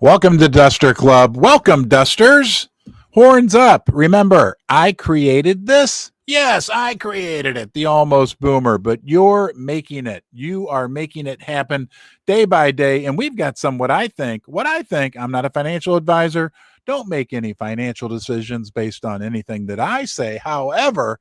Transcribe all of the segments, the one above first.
Welcome to Duster Club. Welcome, Dusters. Horns up. Remember, I created this. Yes, I created it, the almost boomer, but you're making it. You are making it happen day by day. And we've got what I think, I'm not a financial advisor. Don't make any financial decisions based on anything that I say. However,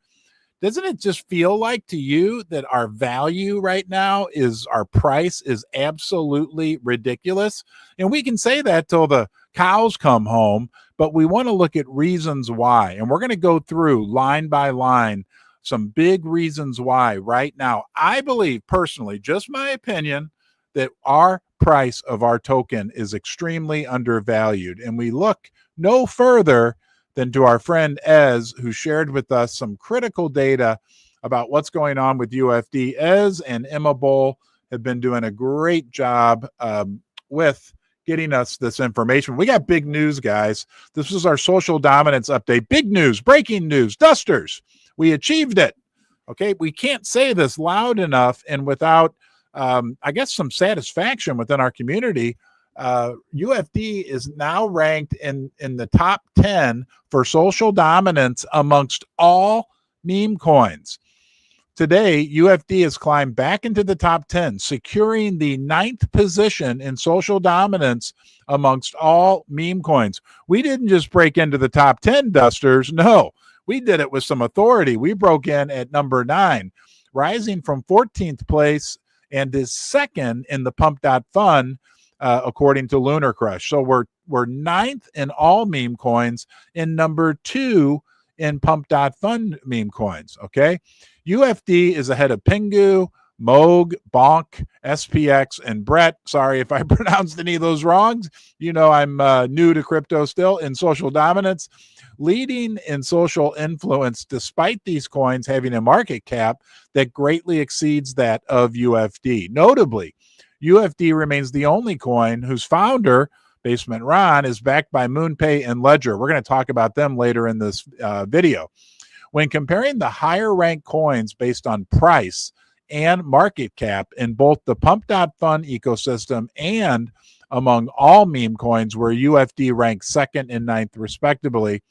doesn't it just feel like to you that our value right now is our price is absolutely ridiculous? And we can say that till the cows come home, but we want to look at reasons why. And we're going to go through line by line some big reasons why right now. I believe personally, just my opinion, that our price of our token is extremely undervalued. And we look no further than to our friend Ez, who shared with us some critical data about what's going on with UFD. Ez and Emma Bull have been doing a great job with getting us this information. We got big news, guys. This is our social dominance update. Big news, breaking news, Dusters. We achieved it. Okay, we can't say this loud enough and without, I guess, some satisfaction within our community. UFD is now ranked in the top 10 for social dominance amongst all meme coins. Today, UFD has climbed back into the top 10, securing the 9th position in social dominance amongst all meme coins. We didn't just break into the top 10, Dusters. No, we did it with some authority. We broke in at number 9, rising from 14th place and is second in the Pump.Fun, according to Lunar Crush. So we're 9th in all meme coins and number 2 in Pump.Fun meme coins. Okay. UFD is ahead of Pingu, Moog, Bonk, SPX, and Brett. Sorry if I pronounced any of those wrongs. You know, I'm new to crypto still in social dominance, leading in social influence, despite these coins having a market cap that greatly exceeds that of UFD. Notably, UFD remains the only coin whose founder, Basement Ron, is backed by MoonPay and Ledger. We're going to talk about them later in this video. When comparing the higher ranked coins based on price and market cap in both the Pump.Fun ecosystem and among all meme coins, where UFD ranks 2nd and 9th respectively,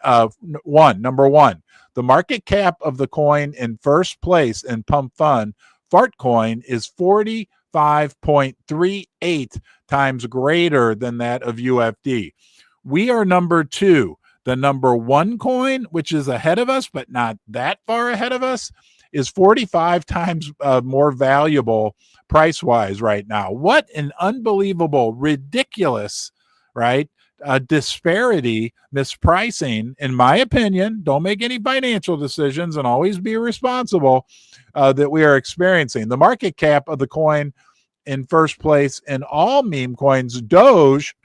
number one, the market cap of the coin in first place in Pump.Fun, Fartcoin, is 45.38 times greater than that of UFD. We are number 2. The number 1 coin, which is ahead of us, but not that far ahead of us, is 45 times more valuable price-wise right now. What an unbelievable, ridiculous, right, disparity, mispricing, in my opinion. Don't make any financial decisions and always be responsible, that we are experiencing. The market cap of the coin in first place in all meme coins, Doge,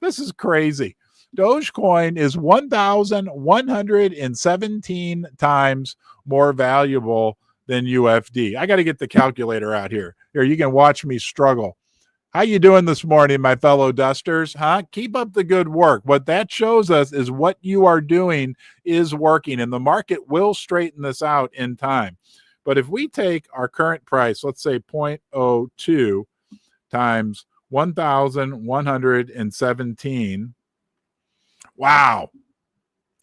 this is crazy. Dogecoin is 1,117 times more valuable than UFD. I got to get the calculator out here. Here, you can watch me struggle. How you doing this morning, my fellow Dusters? Keep up the good work. What that shows us is what you are doing is working, and the market will straighten this out in time. But if we take our current price, let's say 0.02 times 1,117, wow,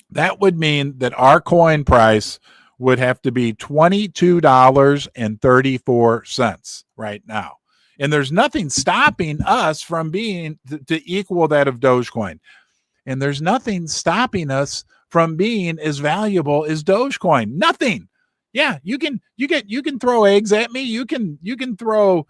that would mean that our coin price would have to be $22.34 right now. And there's nothing stopping us from being to equal that of Dogecoin. And there's nothing stopping us from being as valuable as Dogecoin. Nothing. Yeah, you can throw eggs at me. You can try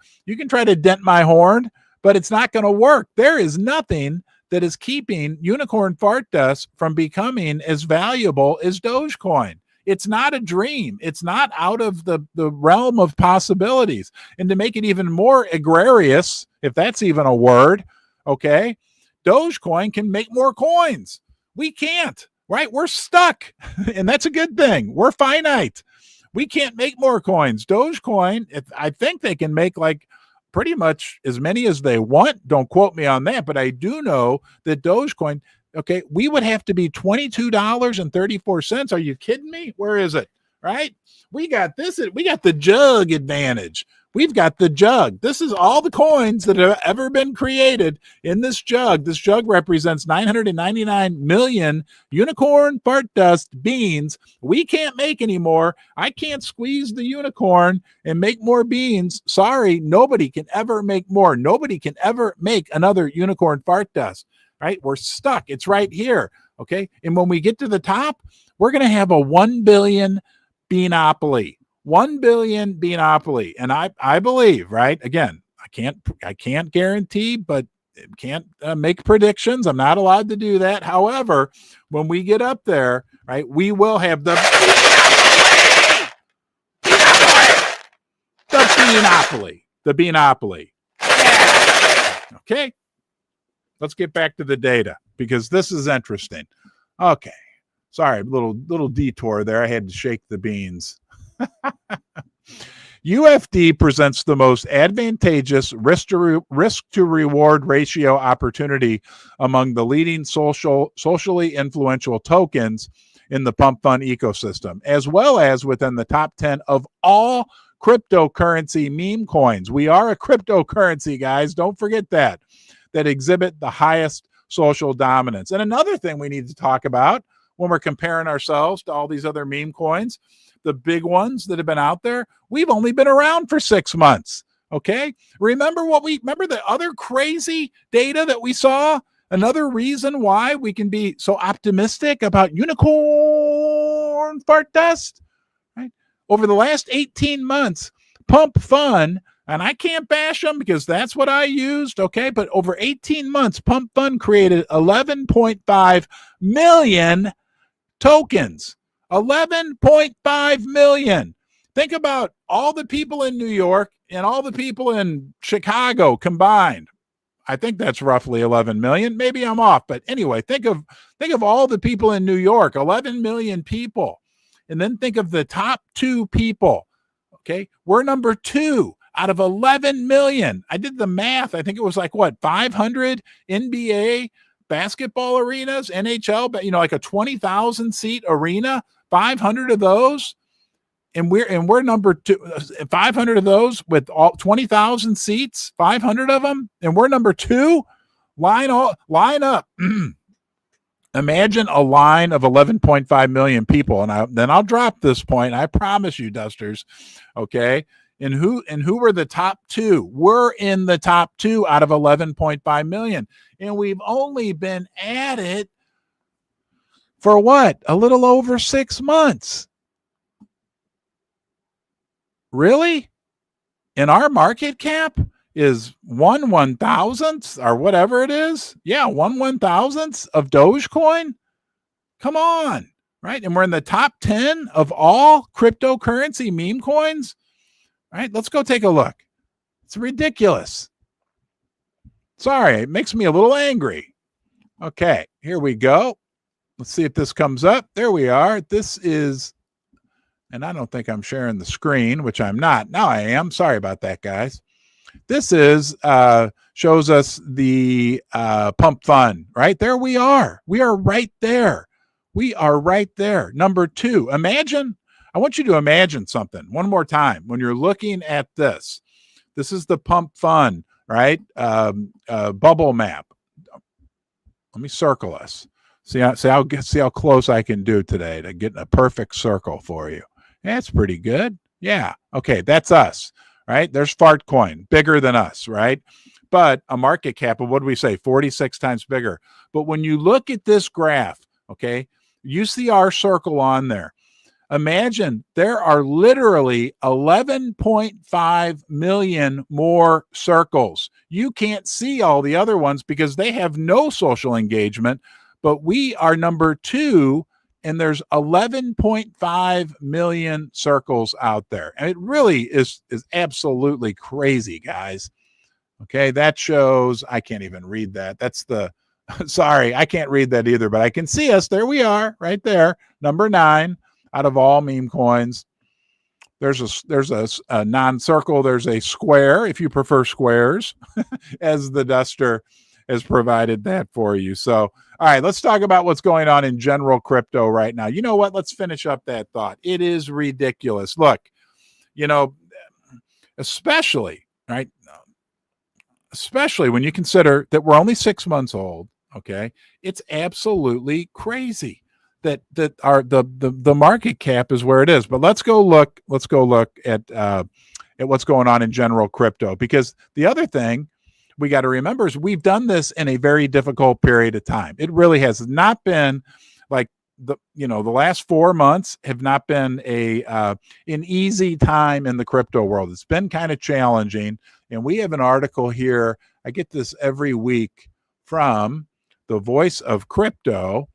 to dent my horn, but it's not going to work. There is nothing that is keeping Unicorn Fart Dust from becoming as valuable as Dogecoin. It's not a dream. It's not out of the realm of possibilities. And to make it even more egregious, if that's even a word, okay, Dogecoin can make more coins. We can't, right? We're stuck. And that's a good thing. We're finite. We can't make more coins. Dogecoin, I think they can make like pretty much as many as they want. Don't quote me on that, but I do know that Dogecoin, okay, we would have to be $22.34. Are you kidding me? Where is it? right? We got this. We got the jug advantage. We've got the jug. This is all the coins that have ever been created in this jug. This jug represents 999 million unicorn fart dust beans. We can't make anymore. I can't squeeze the unicorn and make more beans. Sorry, nobody can ever make more. Nobody can ever make another unicorn fart dust, right? We're stuck. It's right here, okay? And when we get to the top, we're going to have a 1 billion beanopoly. 1 billion beanopoly. And I believe, right? Again, I can't guarantee, but can't make predictions. I'm not allowed to do that. However, when we get up there, right, we will have the beanopoly. The beanopoly. Okay. Let's get back to the data because this is interesting. Okay. Sorry, little detour there. I had to shake the beans. UFD presents the most advantageous risk to reward ratio opportunity among the leading socially influential tokens in the pump fund ecosystem, as well as within the top 10 of all cryptocurrency meme coins. We are a cryptocurrency, guys. Don't forget that exhibit the highest social dominance. And another thing we need to talk about when we're comparing ourselves to all these other meme coins, the big ones that have been out there, we've only been around for 6 months. Okay. Remember the other crazy data that we saw? Another reason why we can be so optimistic about unicorn fart dust, right? Over the last 18 months, Pump Fund, and I can't bash them because that's what I used. Okay. But over 18 months, Pump Fund created 11.5 million tokens. 11.5 million. Think about all the people in New York and all the people in Chicago combined. I think that's roughly 11 million. Maybe I'm off, but anyway, think of all the people in New York, 11 million people. And then think of the top 2 people. Okay? We're number 2 out of 11 million. I did the math. I think it was like 500 NBA basketball arenas, NHL, but like a 20,000 seat arena, 500 of those, and we're number 2. 500 of those with all 20,000 seats, 500 of them, and we're number 2. Line up. Imagine a line of 11.5 million people, and then I'll drop this point. I promise you, Dusters. Okay. And who were the top 2? We're in the top 2 out of 11.5 million. And we've only been at it for what? A little over 6 months. Really? And our market cap is 1/1000th or whatever it is. Yeah, 1/1000th of Dogecoin. Come on. Right? And we're in the top 10 of all cryptocurrency meme coins. All right, let's go take a look. It's ridiculous. Sorry, it makes me a little angry. Okay, here we go. Let's see if this comes up. There we are. This is, and I don't think I'm sharing the screen, which I'm not. Now I am. Sorry about that, guys. This is shows us the Pump Fund. Right there we are. We are right there. We are right there. Number 2. Imagine. I want you to imagine something one more time when you're looking at this. This is the Pump Fund, right? Bubble map. Let me circle us. See how close I can do today to get a perfect circle for you. That's pretty good. Yeah. Okay. That's us, right? There's Fartcoin, bigger than us, right? But a market cap of, what do we say, 46 times bigger. But when you look at this graph, okay, you see our circle on there. Imagine there are literally 11.5 million more circles. You can't see all the other ones because they have no social engagement, but we are number 2, and there's 11.5 million circles out there. And it really is absolutely crazy, guys. Okay, that shows, I can't even read that. That's the, sorry, I can't read that either, but I can see us. There we are, right there, number 9. Out of all meme coins. There's a non-circle, there's a square, if you prefer squares, as the Duster has provided that for you. So, all right, let's talk about what's going on in general crypto right now. You know what? Let's finish up that thought. It is ridiculous. Look, especially, right? Especially when you consider that we're only 6 months old. Okay, it's absolutely crazy that the market cap is where it is. But let's go look at what's going on in general crypto, because the other thing we got to remember is we've done this in a very difficult period of time. It really has not been like the last 4 months have not been an easy time in the crypto world. It's been kind of challenging, and we have an article here. I get this every week from the Voice of Crypto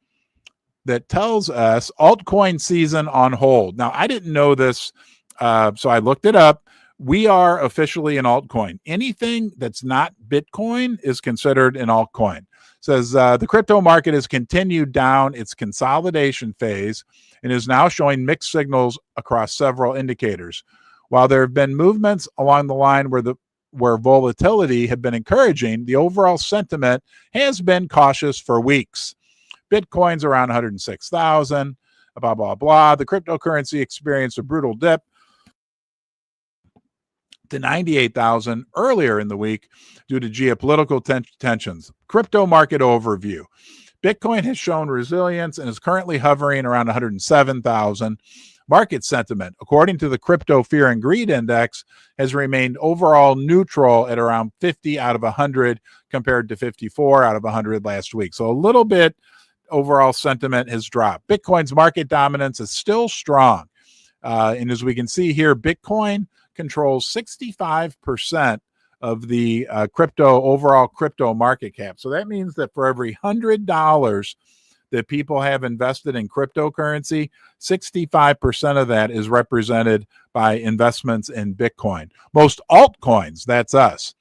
that tells us altcoin season on hold. Now, I didn't know this, so I looked it up. We are officially an altcoin. Anything that's not Bitcoin is considered an altcoin. It says the crypto market has continued down its consolidation phase and is now showing mixed signals across several indicators. While there have been movements along the line where volatility have been encouraging, the overall sentiment has been cautious for weeks. Bitcoin's around 106,000, blah, blah, blah. The cryptocurrency experienced a brutal dip to 98,000 earlier in the week due to geopolitical tensions. Crypto market overview. Bitcoin has shown resilience and is currently hovering around 107,000. Market sentiment, according to the Crypto Fear and Greed Index, has remained overall neutral at around 50 out of 100 compared to 54 out of 100 last week. So a little bit overall sentiment has dropped. Bitcoin's market dominance is still strong. And as we can see here, Bitcoin controls 65% of the overall crypto market cap. So that means that for every $100 that people have invested in cryptocurrency, 65% of that is represented by investments in Bitcoin. Most altcoins, that's us,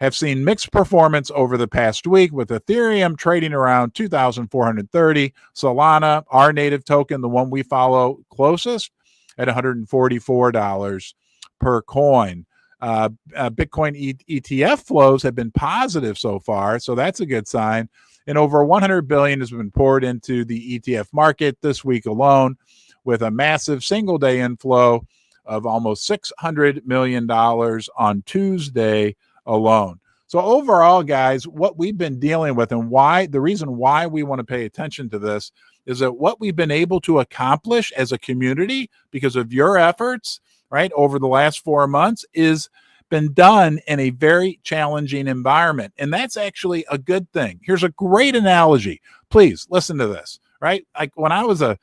have seen mixed performance over the past week, with Ethereum trading around 2,430, Solana, our native token, the one we follow closest, at $144 per coin. Bitcoin ETF flows have been positive so far, so that's a good sign. And over $100 billion has been poured into the ETF market this week alone, with a massive single-day inflow of almost $600 million on Tuesday alone. So overall, guys, what we've been dealing with, and the reason why we want to pay attention to this, is that what we've been able to accomplish as a community because of your efforts, right, over the last 4 months is been done in a very challenging environment. And that's actually a good thing. Here's a great analogy. Please listen to this, right? Like when I was a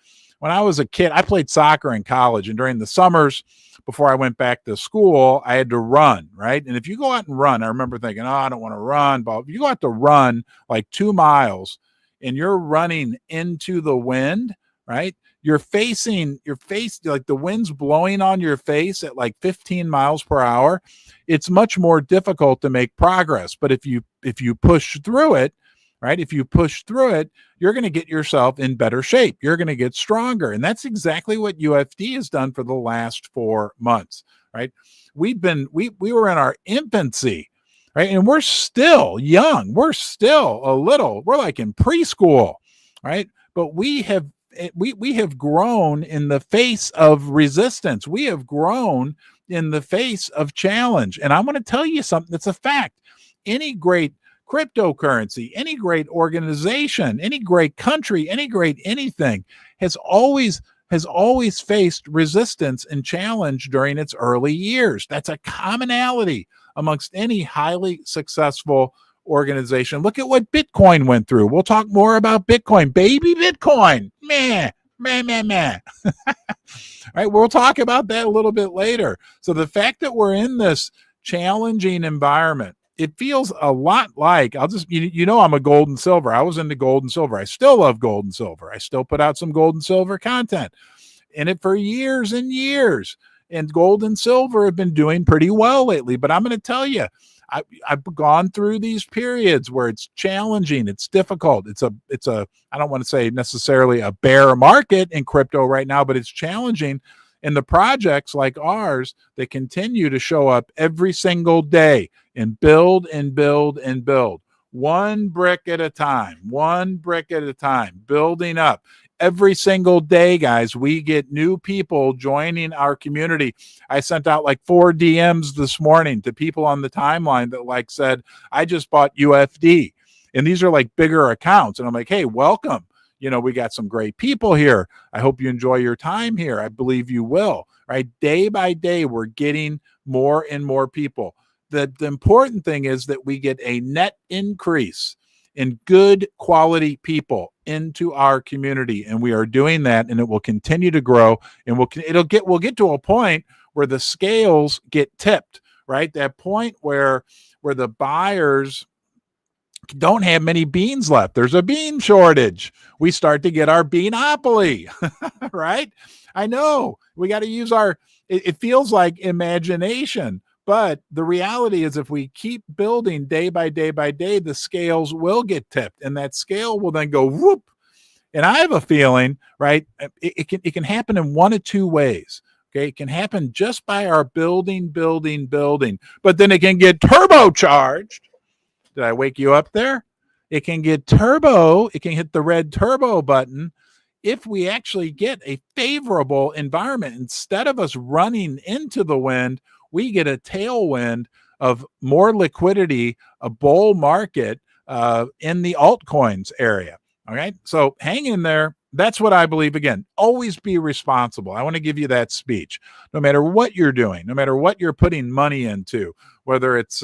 kid, I played soccer in college, and during the summers before I went back to school, I had to run, right? And if you go out and run, I remember thinking, oh, I don't want to run, but if you go out to run like 2 miles and you're running into the wind, right? You're facing your face, like the wind's blowing on your face at like 15 miles per hour. It's much more difficult to make progress. But if you push through it, right? If you push through it, you're going to get yourself in better shape. You're going to get stronger. And that's exactly what UFD has done for the last 4 months, right? We were in our infancy, right? And we're still young. We're still we're like in preschool, right? But we have grown in the face of resistance. We have grown in the face of challenge. And I'm going to tell you something that's a fact. Any great cryptocurrency, any great organization, any great country, any great anything has always faced resistance and challenge during its early years. That's a commonality amongst any highly successful organization. Look at what Bitcoin went through. We'll talk more about Bitcoin. Baby Bitcoin. Meh. All right, we'll talk about that a little bit later. So the fact that we're in this challenging environment, it feels a lot like, I'm a gold and silver. I was into gold and silver. I still love gold and silver. I still put out some gold and silver content in it for years and years. And gold and silver have been doing pretty well lately. But I'm going to tell you, I've gone through these periods where it's challenging, it's difficult. It's a I don't want to say necessarily a bear market in crypto right now, but it's challenging. And the projects like ours, they continue to show up every single day and build and build and build. one brick at a time, building up. Every single day, guys, we get new people joining our community. I sent out like 4 DMs this morning to people on the timeline that like said, I just bought UFD. And these are like bigger accounts. And I'm like, hey, welcome. You know, we got some great people here. I hope you enjoy your time here. I believe you will, right? Day by day, we're getting more and more people. The important thing is that we get a net increase in good quality people into our community, and we are doing that, and it will continue to grow, and we'll get to a point where the scales get tipped, right? That point where the buyers don't have many beans left. There's a bean shortage. We start to get our beanopoly, right? I know we got to use it feels like imagination. But the reality is if we keep building day by day by day, the scales will get tipped, and that scale will then go whoop. And I have a feeling, right, it can happen in one of two ways. Okay, it can happen just by our building, but then it can get turbocharged. Did I wake you up there? It can get turbo. It can hit the red turbo button if we actually get a favorable environment. Instead of us running into the wind, we get a tailwind of more liquidity, a bull market in the altcoins area. All right. So hang in there. That's what I believe. Again, always be responsible. I want to give you that speech. No matter what you're doing, no matter what you're putting money into, whether it's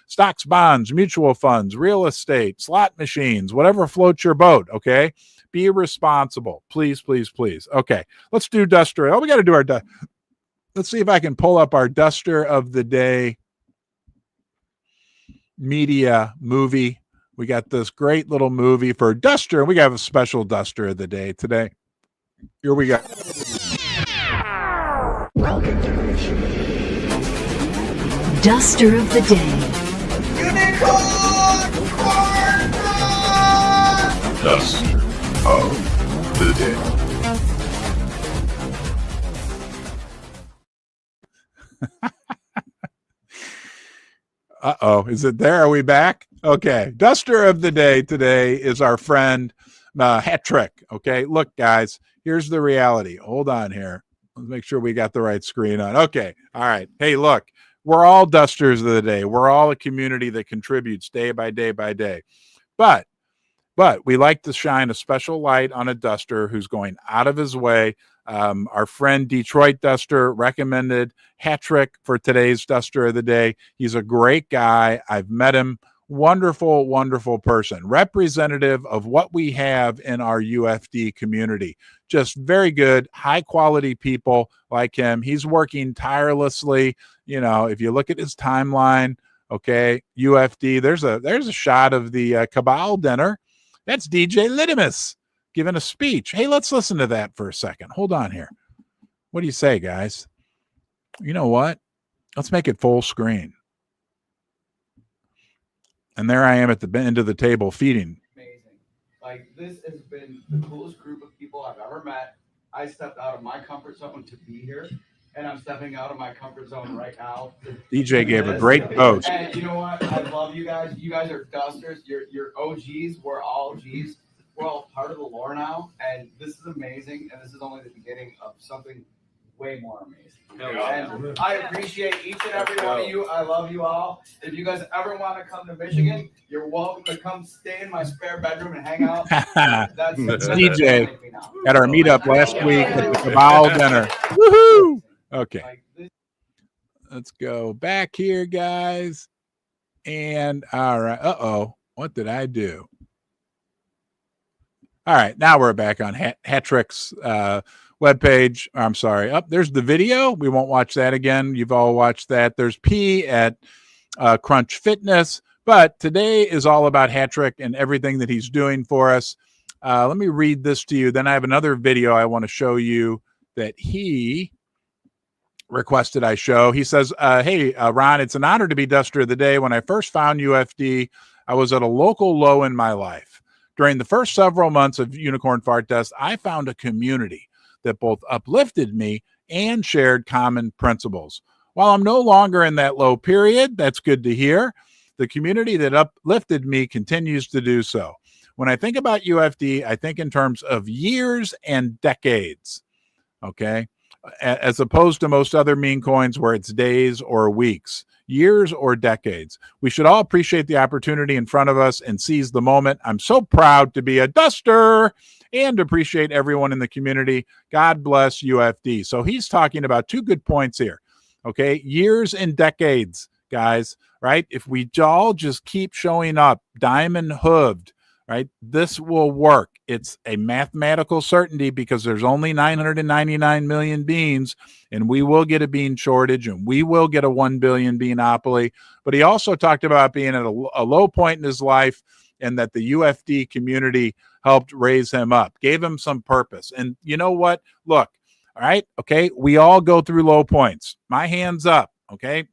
stocks, bonds, mutual funds, real estate, slot machines, whatever floats your boat. Okay. Be responsible. Please, please, please. Okay. Let's do Duster. Oh, we got to do our let's see if I can pull up our Duster of the Day media movie. We got this great little movie for Duster. We got a special Duster of the Day today. Here we go. Welcome to Duster of the Day. Unicorn! Duster of the Day. Uh-oh, is it there? Are we back? Okay, Duster of the Day today is our friend Hat Trick. Okay, look, guys, here's the reality. Hold on here. Let's make sure we got the right screen on. Okay, all right. Hey, look, we're all Dusters of the Day. We're all a community that contributes day by day by day. But we like to shine a special light on a Duster who's going out of his way. Our friend Detroit Duster recommended Hat Trick for today's Duster of the Day. He's a great guy. I've met him. Wonderful, wonderful person. Representative of what we have in our UFD community. Just very good, high quality people like him. He's working tirelessly. You know, if you look at his timeline, okay, UFD, there's a shot of the Cabal dinner. That's DJ Litimus giving a speech. Hey, let's listen to that for a second. Hold on here. What do you say, guys? You know what? Let's make it full screen. And there I am at the end of the table feeding. Amazing. Like, this has been the coolest group of people I've ever met. I stepped out of my comfort zone to be here, and I'm stepping out of my comfort zone right now. DJ gave a great post. And you know what? I love you guys. You guys are Dusters. You're OGs. We're all Gs. We're all part of the lore now, and this is amazing, and this is only the beginning of something way more amazing. And I appreciate each and every one of you. I love you all. If you guys ever want to come to Michigan, you're welcome to come stay in my spare bedroom and hang out. That's DJ at our meetup last week at the Cabal dinner. Woohoo! Okay. Let's go back here, guys. And all right. Uh-oh. What did I do? All right. Now we're back on Hat Trick's webpage. I'm sorry. There's the video. We won't watch that again. You've all watched that. There's P at Crunch Fitness. But today is all about Hat Trick and everything that he's doing for us. Let me read this to you. Then I have another video I want to show you that he requested I show. He says, hey, Ron, it's an honor to be Duster of the Day. When I first found UFD, I was at a local low in my life. During the first several months of Unicorn Fart Test, I found a community that both uplifted me and shared common principles. While I'm no longer in that low period, that's good to hear. The community that uplifted me continues to do so. When I think about UFD, I think in terms of years and decades, okay, as opposed to most other meme coins where it's days or weeks, years or decades. We should all appreciate the opportunity in front of us and seize the moment. I'm so proud to be a duster and appreciate everyone in the community. God bless UFD. So he's talking about two good points here. Okay, years and decades, guys, right? If we all just keep showing up diamond hooved, right, this will work. It's a mathematical certainty because there's only 999 million beans, and we will get a bean shortage, and we will get a 1 billion beanopoly. But he also talked about being at a low point in his life, and that the UFD community helped raise him up, gave him some purpose. And you know what? Look, all right, okay, we all go through low points. My hand's up, okay?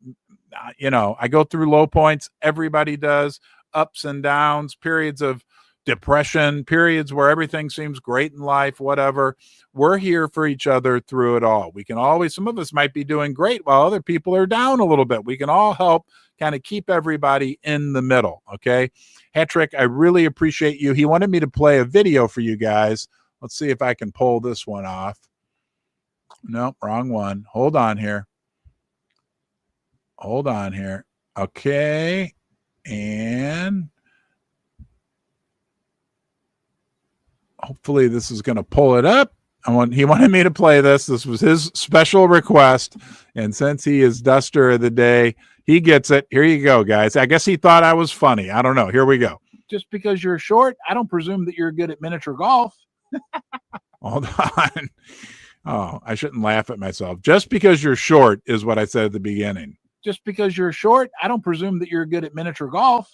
You know, I go through low points. Everybody does. Ups and downs, periods of depression, periods where everything seems great in life, whatever. We're here for each other through it all. We can always, some of us might be doing great while other people are down a little bit. We can all help kind of keep everybody in the middle, okay? Hattrick, I really appreciate you. He wanted me to play a video for you guys. Let's see if I can pull this one off. Nope, wrong one. Hold on here. Hold on here. Okay. And hopefully this is going to pull it up. He wanted me to play this. This was his special request. And since he is Duster of the Day, he gets it. Here you go, guys. I guess he thought I was funny. I don't know. Here we go. Just because you're short, I don't presume that you're good at miniature golf. Hold on. Oh, I shouldn't laugh at myself. Just because you're short is what I said at the beginning. Just because you're short, I don't presume that you're good at miniature golf.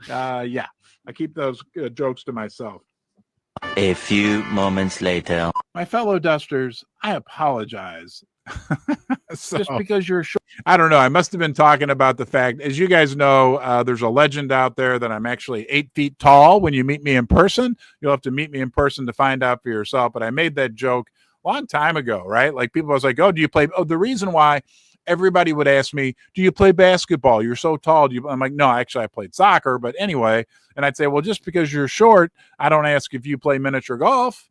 Yeah, I keep those jokes to myself. A few moments later. My fellow dusters, I apologize. Just because you're short. I don't know. I must have been talking about the fact, as you guys know, there's a legend out there that I'm actually 8 feet tall when you meet me in person. You'll have to meet me in person to find out for yourself. But I made that joke a long time ago, right? Like people was like, oh, do you play? Oh, the reason why everybody would ask me, do you play basketball? You're so tall. I'm like, no, actually I played soccer. But anyway, and I'd say, well, just because you're short, I don't ask if you play miniature golf.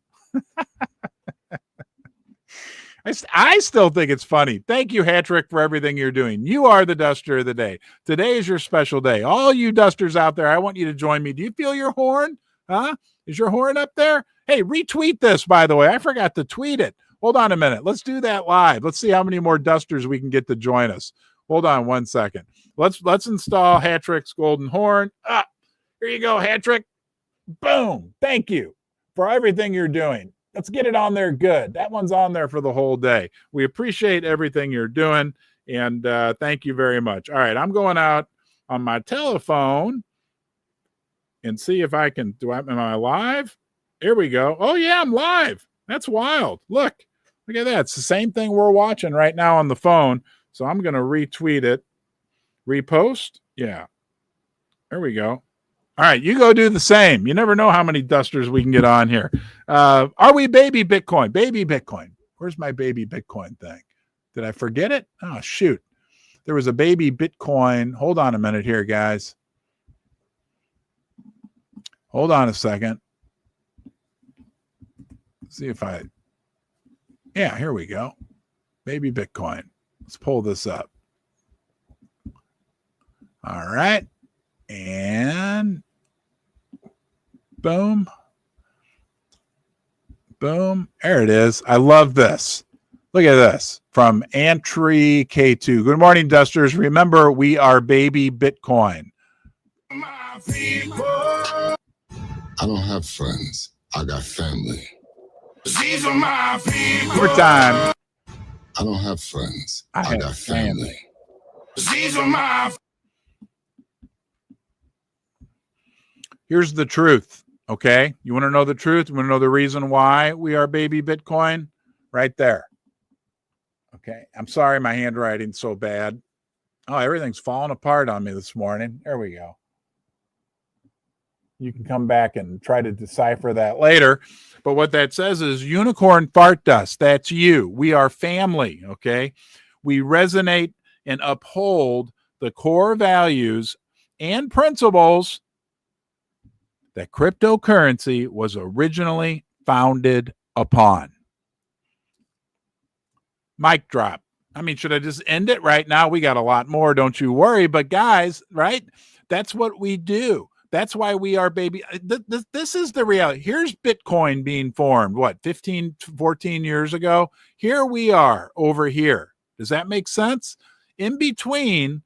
I still think it's funny. Thank you, Hattrick, for everything you're doing. You are the Duster of the Day. Today is your special day. All you dusters out there, I want you to join me. Do you feel your horn? Huh? Is your horn up there? Hey, retweet this, by the way. I forgot to tweet it. Hold on a minute. Let's do that live. Let's see how many more dusters we can get to join us. Hold on 1 second. Let's install Hattrick's golden horn. Here you go, Hattrick. Boom. Thank you for everything you're doing. Let's get it on there good. That one's on there for the whole day. We appreciate everything you're doing, and thank you very much. All right, I'm going out on my telephone and see if I can. Am I live? Here we go. Oh, yeah, I'm live. That's wild. Look at that. It's the same thing we're watching right now on the phone. So I'm going to retweet it. Repost. Yeah. There we go. All right, you go do the same. You never know how many dusters we can get on here. Are we baby Bitcoin? Baby Bitcoin. Where's my baby Bitcoin thing? Did I forget it? Oh, shoot. There was a baby Bitcoin. Hold on a minute here, guys. Hold on a second. Let's see if yeah, here we go. Baby Bitcoin. Let's pull this up. All right. And boom. Boom. There it is. I love this. Look at this from Antry K2. Good morning, Dusters. Remember, we are baby Bitcoin. I don't have friends. I got family. These are my people. More time. I don't have friends. I got family. These are my. Here's the truth. Okay. You want to know the truth? You want to know the reason why we are baby Bitcoin? Right there. Okay. I'm sorry my handwriting's so bad. Oh, everything's falling apart on me this morning. There we go. You can come back and try to decipher that later. But what that says is unicorn fart dust. That's you. We are family. Okay. We resonate and uphold the core values and principles that cryptocurrency was originally founded upon. Mic drop. I mean, should I just end it right now? We got a lot more, don't you worry. But guys, right? That's what we do. That's why we are, baby. This is the reality. Here's Bitcoin being formed, what, 15, 14 years ago? Here we are over here. Does that make sense? In between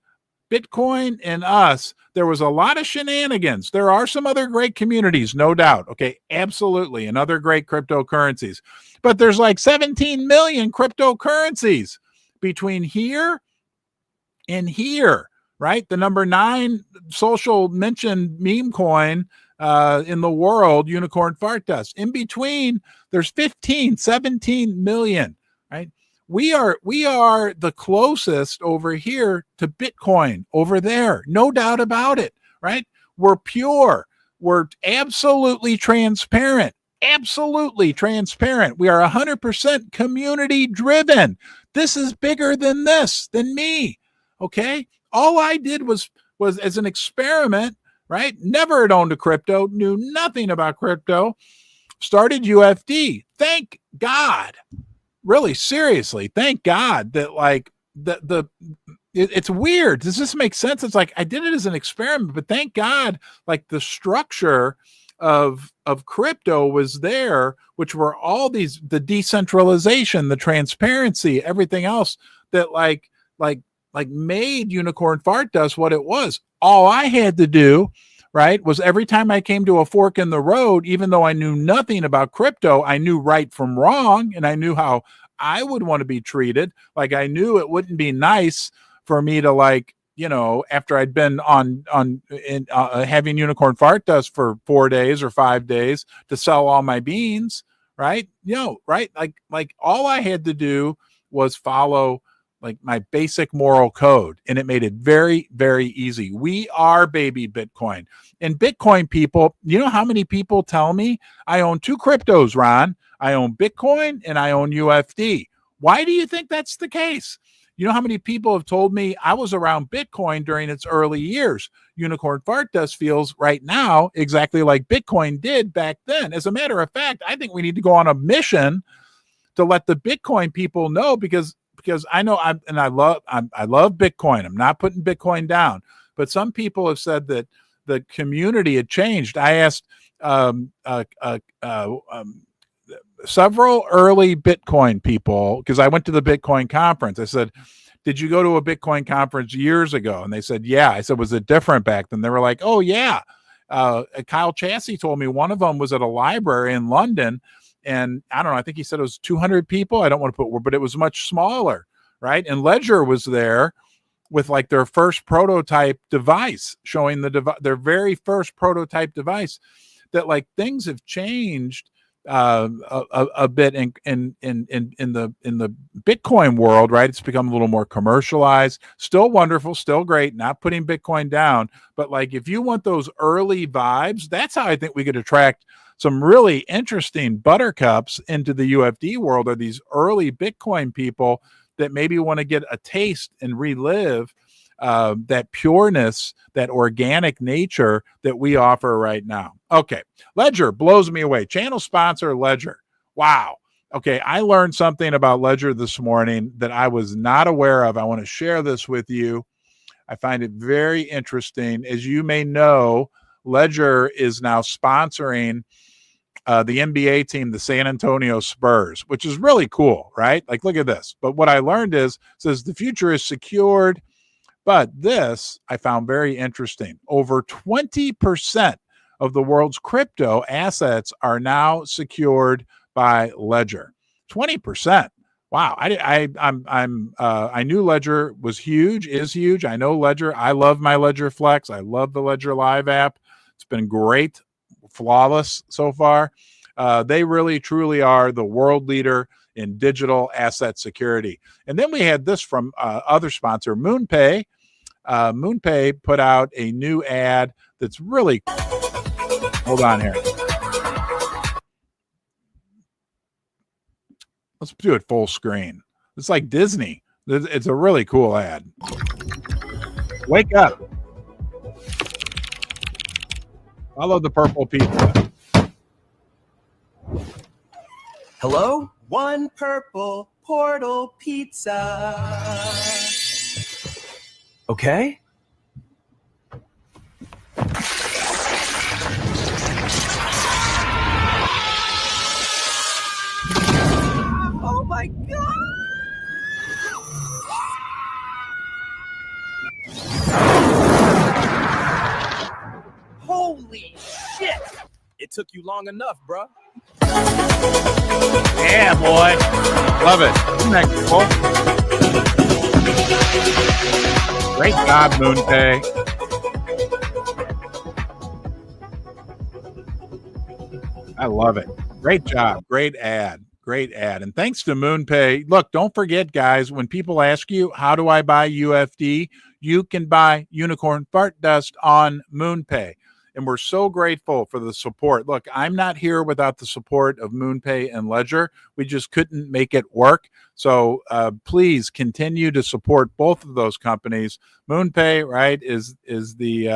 Bitcoin and us, there was a lot of shenanigans. There are some other great communities, no doubt. Okay, absolutely. And other great cryptocurrencies. But there's like 17 million cryptocurrencies between here and here, right? The number 9 social mentioned meme coin in the world, unicorn fart dust. In between, there's 15, 17 million, right? We are the closest over here to Bitcoin over there. No doubt about it, right? We're pure. We're absolutely transparent. Absolutely transparent. We are 100% community driven. This is bigger than me. Okay. All I did was as an experiment, right? Never had owned a crypto, knew nothing about crypto, started UFD. Thank God. Really, seriously, thank God that like it's weird. Does this make sense? It's like I did it as an experiment, but thank God, like the structure of crypto was there, which were all these, the decentralization, the transparency, everything else that like made Unicorn Fart Dust what it was. All I had to do, right, was every time I came to a fork in the road, even though I knew nothing about crypto, I knew right from wrong, and I knew how I would want to be treated. Like I knew it wouldn't be nice for me to, like, you know, after I'd been having Unicorn Fart Dust for 4 days or 5 days, to sell all my beans, right? You know, right? Like all I had to do was follow like my basic moral code, and it made it very, very easy. We are baby Bitcoin. And Bitcoin people, you know how many people tell me I own 2 cryptos, Ron? I own Bitcoin and I own UFD. Why do you think that's the case? You know how many people have told me I was around Bitcoin during its early years? Unicorn Fart Dust feels right now exactly like Bitcoin did back then. As a matter of fact, I think we need to go on a mission to let the Bitcoin people know, because I know I love Bitcoin. I'm not putting Bitcoin down, but some people have said that the community had changed. I asked several early Bitcoin people, because I went to the Bitcoin conference. I said, did you go to a Bitcoin conference years ago? And they said, yeah. I said, was it different back then? They were like, oh yeah. Kyle Chassie told me one of them was at a library in London, and I don't know, I think he said it was 200 people. I don't want to put, but it was much smaller, right? And Ledger was there with like their first prototype device, showing their very first prototype device. That like things have changed a bit in the Bitcoin world, right? It's become a little more commercialized. Still wonderful, still great. Not putting Bitcoin down, but like if you want those early vibes, that's how I think we could attract some really interesting buttercups into the UFD world. Are these early Bitcoin people that maybe want to get a taste and relive that pureness, that organic nature that we offer right now. Okay, Ledger blows me away. Channel sponsor Ledger. Wow. Okay, I learned something about Ledger this morning that I was not aware of. I want to share this with you. I find it very interesting. As you may know, Ledger is now sponsoring the NBA team, the San Antonio Spurs, which is really cool, right? Like, look at this. But what I learned is, says the future is secured. But this I found very interesting. Over 20% of the world's crypto assets are now secured by Ledger. 20%. Wow. I knew Ledger was huge, is huge. I know Ledger. I love my Ledger Flex. I love the Ledger Live app. It's been great, flawless so far. They really, truly are the world leader in digital asset security. And then we had this from other sponsor, MoonPay. MoonPay put out a new ad that's really, hold on here. Let's do it full screen. It's like Disney. It's a really cool ad. Wake up. Follow the purple pizza. Hello? One purple portal pizza. Okay? Oh my god! Holy shit! It took you long enough, bruh. Yeah, boy. Love it. Isn't that cool? Great job, MoonPay. I love it. Great job. Great ad. Great ad. And thanks to MoonPay. Look, don't forget, guys, when people ask you, how do I buy UFD? You can buy Unicorn Fart Dust on MoonPay. And we're so grateful for the support. Look, I'm not here without the support of MoonPay and Ledger. We just couldn't make it work. So please continue to support both of those companies. MoonPay, right, is the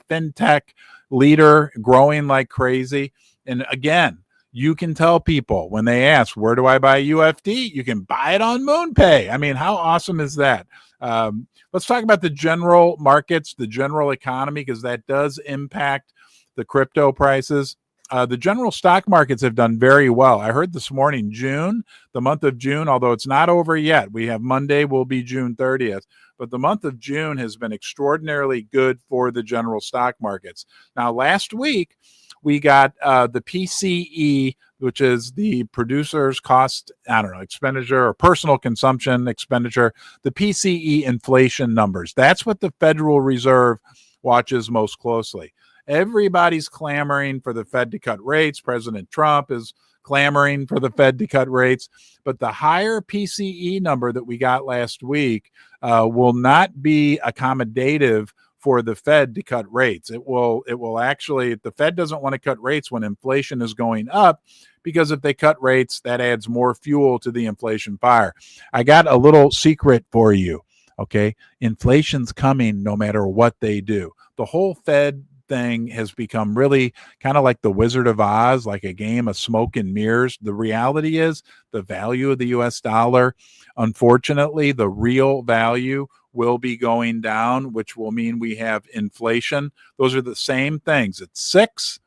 fintech leader, growing like crazy. And again, you can tell people when they ask, where do I buy UFD? You can buy it on MoonPay. I mean, how awesome is that? Let's talk about the general markets, the general economy, because that does impact the crypto prices. The general stock markets have done very well. I heard this morning, the month of June, although it's not over yet. We have Monday will be June 30th. But the month of June has been extraordinarily good for the general stock markets. Now, last week, we got the PCE, which is the producer's cost, expenditure or personal consumption expenditure, the PCE inflation numbers. That's what the Federal Reserve watches most closely. Everybody's clamoring for the Fed to cut rates. President Trump is clamoring for the Fed to cut rates. But the higher PCE number that we got last week will not be accommodative for the Fed to cut rates. It will actually, the Fed doesn't want to cut rates when inflation is going up, because if they cut rates, that adds more fuel to the inflation fire. I got a little secret for you, okay? Inflation's coming no matter what they do. The whole Fed thing has become really kind of like the Wizard of Oz, like a game of smoke and mirrors. The reality is the value of the US dollar, unfortunately, the real value will be going down, which will mean we have inflation. Those are the same things. It's 6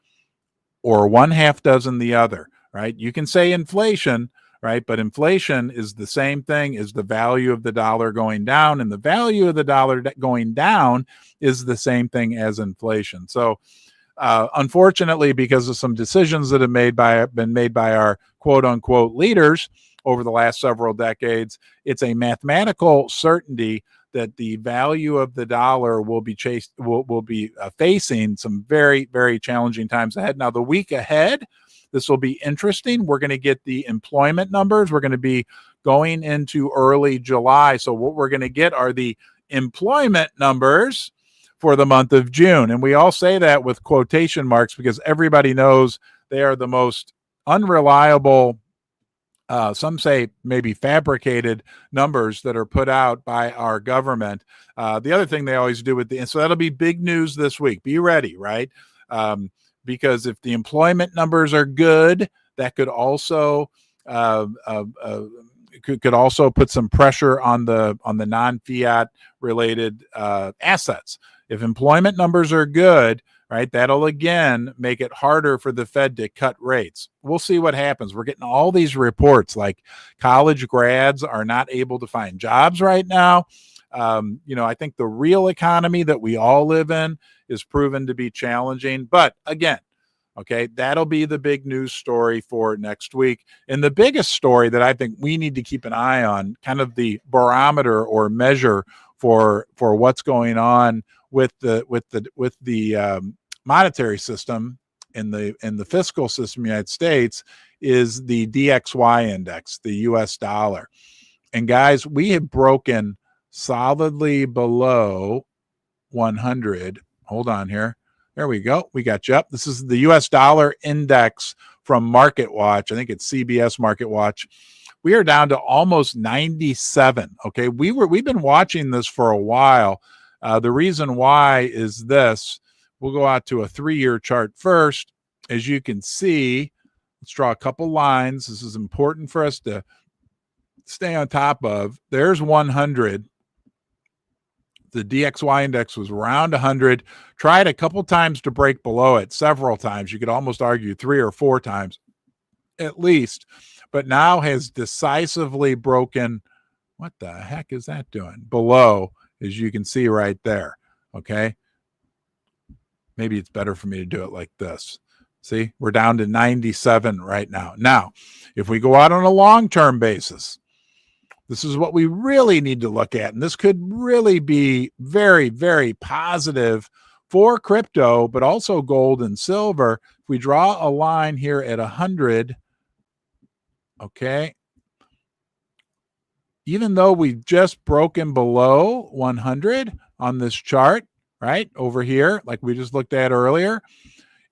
or 1/2 dozen the other, right? You can say inflation, right? But inflation is the same thing as the value of the dollar going down, and the value of the dollar going down is the same thing as inflation. So unfortunately, because of some decisions that have been made by our quote unquote leaders over the last several decades, it's a mathematical certainty that the value of the dollar will be facing some very, very challenging times ahead. Now, the week ahead, this will be interesting. We're going to get the employment numbers. We're going to be going into early July. So what we're going to get are the employment numbers for the month of June. And we all say that with quotation marks because everybody knows they are the most unreliable, some say maybe fabricated numbers that are put out by our government. The other thing they always do so that'll be big news this week. Be ready, right? Because if the employment numbers are good, that could also could also put some pressure on the non-fiat related assets. If employment numbers are good, right, that'll again make it harder for the Fed to cut rates. We'll see what happens. We're getting all these reports like college grads are not able to find jobs right now. I think the real economy that we all live in is proven to be challenging. But again, okay, that'll be the big news story for next week. And the biggest story that I think we need to keep an eye on, kind of the barometer or measure for what's going on with the monetary system in the fiscal system of the United States, is the DXY index, the US dollar. And guys, we have broken solidly below 100. Hold on here. There we go. We got you up. This is the US dollar index from Market Watch. I think it's CBS Market Watch. We are down to almost 97. Okay. We've been watching this for a while. The reason why is this. We'll go out to a 3-year chart first. As you can see, let's draw a couple lines. This is important for us to stay on top of. There's 100. The DXY index was around 100. Tried a couple times to break below it, several times. You could almost argue 3 or 4 times at least, but now has decisively broken. What the heck is that doing? Below, as you can see right there. Okay. Maybe it's better for me to do it like this. See, we're down to 97 right now. Now, if we go out on a long-term basis, this is what we really need to look at. And this could really be very, very positive for crypto, but also gold and silver. If we draw a line here at 100, okay, even though we've just broken below 100 on this chart, right over here, like we just looked at earlier,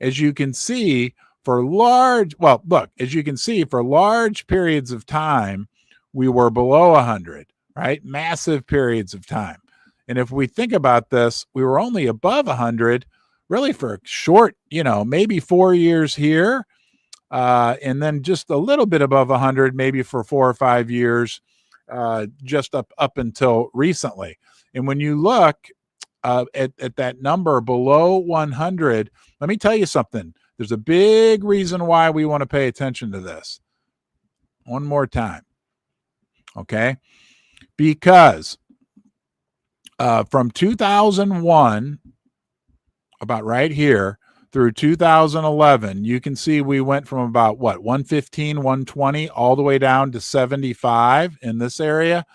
as you can see, for large, well, look, as you can see, for large periods of time, we were below 100, right? Massive periods of time. And if we think about this, we were only above 100 really for a short, maybe 4 years here, and then just a little bit above 100, maybe for 4 or 5 years, just up until recently. And when you look at that number below 100, let me tell you something. There's a big reason why we want to pay attention to this. One more time. Okay. Because from 2001, about right here, through 2011, you can see we went from about 115, 120, all the way down to 75 in this area.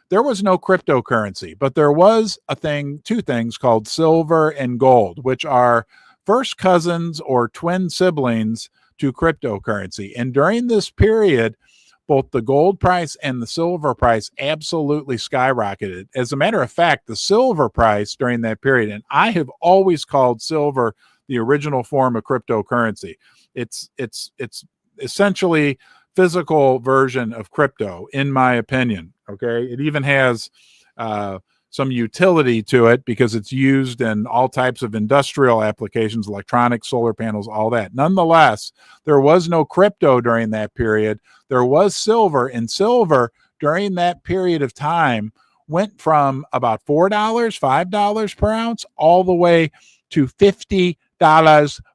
There was no cryptocurrency, but there was two things called silver and gold, which are first cousins or twin siblings to cryptocurrency. And during this period, both the gold price and the silver price absolutely skyrocketed. As a matter of fact, the silver price during that period, and I have always called silver the original form of cryptocurrency. It's essentially physical version of crypto, in my opinion. Okay, it even has some utility to it because it's used in all types of industrial applications, electronics, solar panels, all that. Nonetheless, there was no crypto during that period. There was silver, and silver during that period of time went from about $4, $5 per ounce, all the way to $50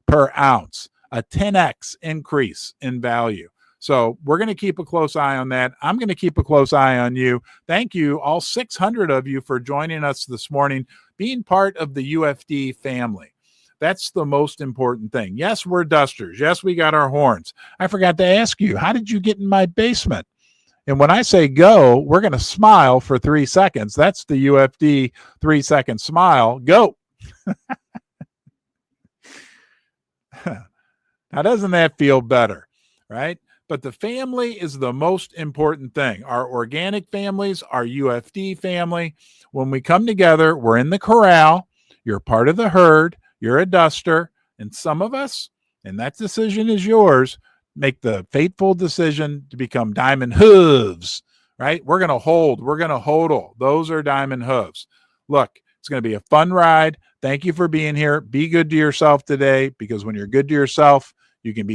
per ounce, a 10x increase in value. So we're going to keep a close eye on that. I'm going to keep a close eye on you. Thank you, all 600 of you, for joining us this morning, being part of the UFD family. That's the most important thing. Yes, we're dusters. Yes, we got our horns. I forgot to ask you, how did you get in my basement? And when I say go, we're going to smile for 3 seconds. That's the UFD 3-second smile. Go. Now, doesn't that feel better, right? But the family is the most important thing. Our organic families, our UFD family, when we come together, we're in the corral. You're part of the herd. You're a duster. And some of us, and that decision is yours, make the fateful decision to become diamond hooves, right? We're going to hold. We're going to hodl. Those are diamond hooves. Look, it's going to be a fun ride. Thank you for being here. Be good to yourself today, because when you're good to yourself, you can be